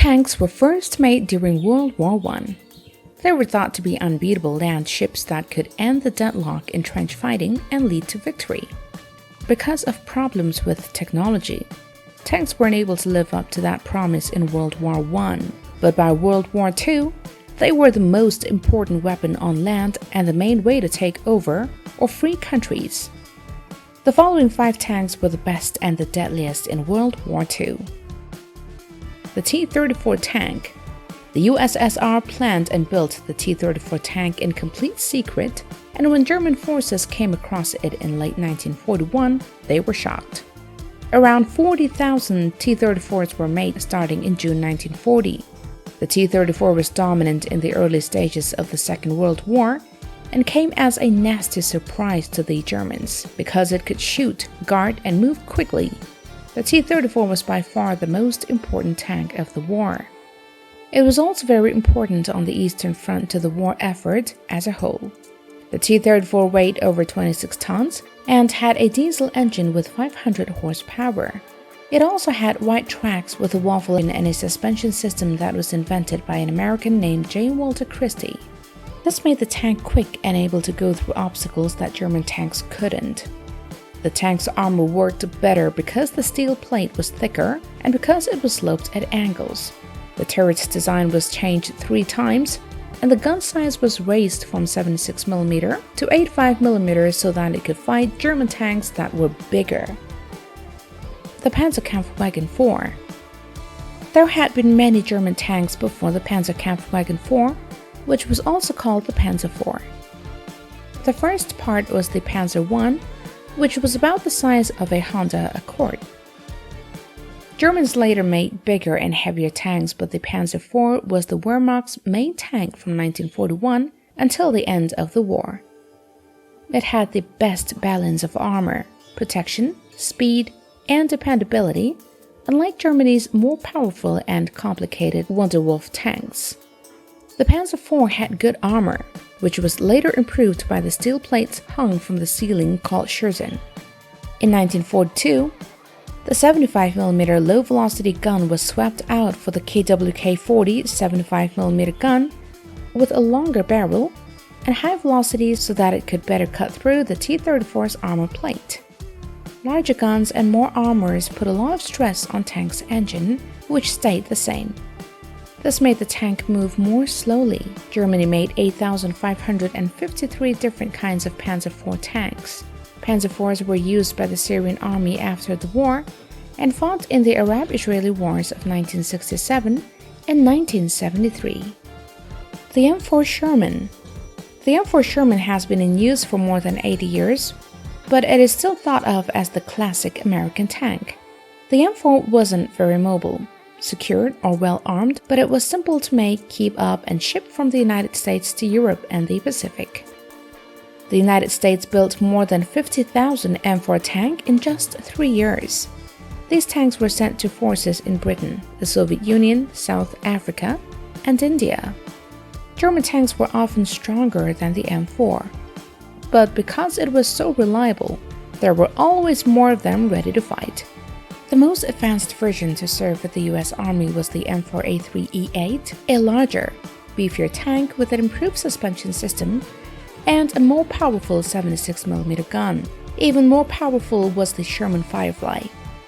Tanks were first made during World War I. They were thought to be unbeatable land ships that could end the deadlock in trench fighting and lead to victory. Because of problems with technology, tanks weren't able to live up to that promise in World War I, but by World War II, they were the most important weapon on land and the main way to take over or free countries. The following 5 tanks were the best and the deadliest in World War II. The T-34 tank. The USSR planned and built the T-34 tank in complete secret, and when German forces came across it in late 1941, they were shocked. Around 40,000 T-34s were made starting in June 1940. The T-34 was dominant in the early stages of the Second World War and came as a nasty surprise to the Germans because it could shoot, guard, and move quickly. The T-34 was by far the most important tank of the war. It was also very important on the Eastern Front to the war effort as a whole. The T-34 weighed over 26 tons and had a diesel engine with 500 horsepower. It also had white tracks with a waffle and a suspension system that was invented by an American named J. Walter Christie. This made the tank quick and able to go through obstacles that German tanks couldn't. The tank's armor worked better because the steel plate was thicker and because it was sloped at angles. The turret's design was changed 3 times, and the gun size was raised from 76mm to 85mm so that it could fight German tanks that were bigger. The Panzer IV. There had been many German tanks before the Panzer IV, which was also called the Panzer IV. The first part was the Panzer I, which was about the size of a Honda Accord. Germans later made bigger and heavier tanks, but the Panzer IV was the Wehrmacht's main tank from 1941 until the end of the war. It had the best balance of armor, protection, speed, and dependability, unlike Germany's more powerful and complicated Wonder Wolf tanks. The Panzer IV had good armor, which was later improved by the steel plates hung from the ceiling called Schürzen. In 1942, the 75mm low-velocity gun was swapped out for the KWK-40 75mm gun with a longer barrel and high velocity so that it could better cut through the T-34's armor plate. Larger guns and more armors put a lot of stress on tank's engine, which stayed the same. This made the tank move more slowly. Germany made 8,553 different kinds of Panzer IV tanks. Panzer IVs were used by the Syrian army after the war and fought in the Arab-Israeli wars of 1967 and 1973. The M4 Sherman. The M4 Sherman has been in use for more than 80 years, but it is still thought of as the classic American tank. The M4 wasn't very mobile, secured or well-armed, but it was simple to make, keep up, and ship from the United States to Europe and the Pacific. The United States built more than 50,000 M4 tanks in just 3 years. These tanks were sent to forces in Britain, the Soviet Union, South Africa, and India. German tanks were often stronger than the M4, but because it was so reliable, there were always more of them ready to fight. The most advanced version to serve with the US Army was the M4A3E8, a larger, beefier tank with an improved suspension system and a more powerful 76mm gun. Even more powerful was the Sherman Firefly,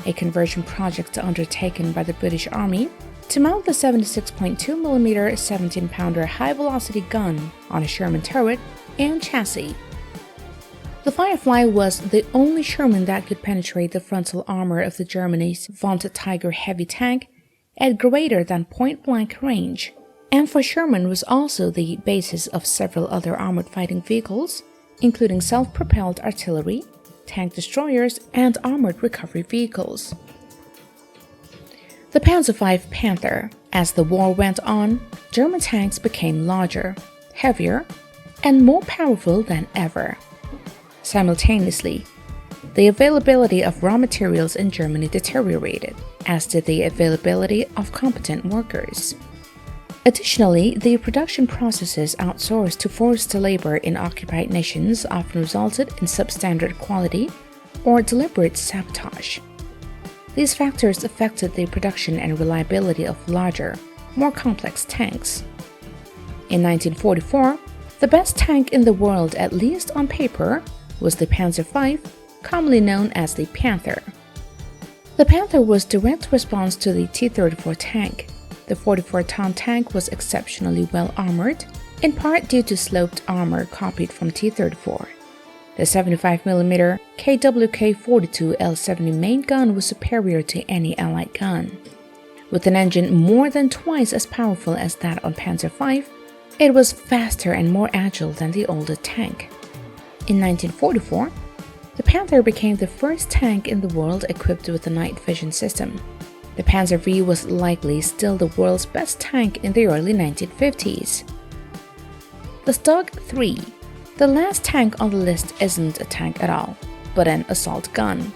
a conversion project undertaken by the British Army to mount the 76.2mm 17-pounder high-velocity gun on a Sherman turret and chassis. The Firefly was the only Sherman that could penetrate the frontal armor of the Germany's vaunted Tiger heavy tank at greater than point-blank range. M4 Sherman was also the basis of several other armored fighting vehicles, including self-propelled artillery, tank destroyers, and armored recovery vehicles. The Panzer V Panther. As the war went on, German tanks became larger, heavier, and more powerful than ever. Simultaneously, the availability of raw materials in Germany deteriorated, as did the availability of competent workers. Additionally, the production processes outsourced to forced labor in occupied nations often resulted in substandard quality or deliberate sabotage. These factors affected the production and reliability of larger, more complex tanks. In 1944, the best tank in the world, at least on paper, was the Panzer V, commonly known as the Panther. The Panther was direct response to the T-34 tank. The 44-ton tank was exceptionally well armored, in part due to sloped armor copied from T-34. The 75mm KWK-42 L70 main gun was superior to any Allied gun. With an engine more than twice as powerful as that on Panzer V, it was faster and more agile than the older tank. In 1944, the Panther became the first tank in the world equipped with a night vision system. The Panzer V was likely still the world's best tank in the early 1950s. The StuG III. The last tank on the list isn't a tank at all, but an assault gun.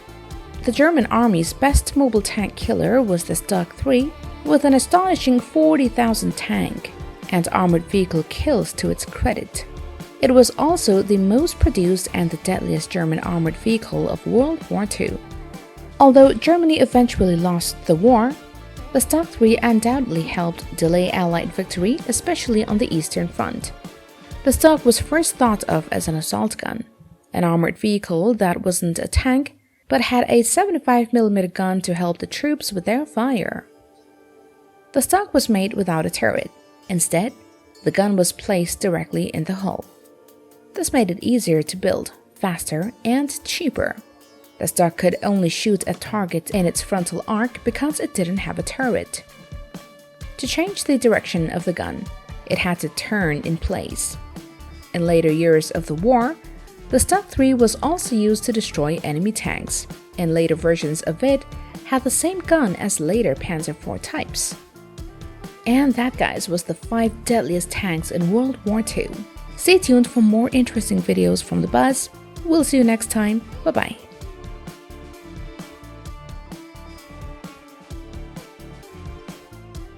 The German Army's best mobile tank killer was the StuG III, with an astonishing 40,000 tank and armored vehicle kills to its credit. It was also the most produced and the deadliest German armored vehicle of World War II. Although Germany eventually lost the war, the StuG III undoubtedly helped delay Allied victory, especially on the Eastern Front. The StuG was first thought of as an assault gun, an armored vehicle that wasn't a tank but had a 75mm gun to help the troops with their fire. The StuG was made without a turret. Instead, the gun was placed directly in the hull. This made it easier to build, faster, and cheaper. The StuG could only shoot at targets in its frontal arc because it didn't have a turret. To change the direction of the gun, it had to turn in place. In later years of the war, the StuG III was also used to destroy enemy tanks, and later versions of it had the same gun as later Panzer IV types. And that, guys, was the 5 deadliest tanks in World War II. Stay tuned for more interesting videos from the Buzz. We'll see you next time. Bye-bye.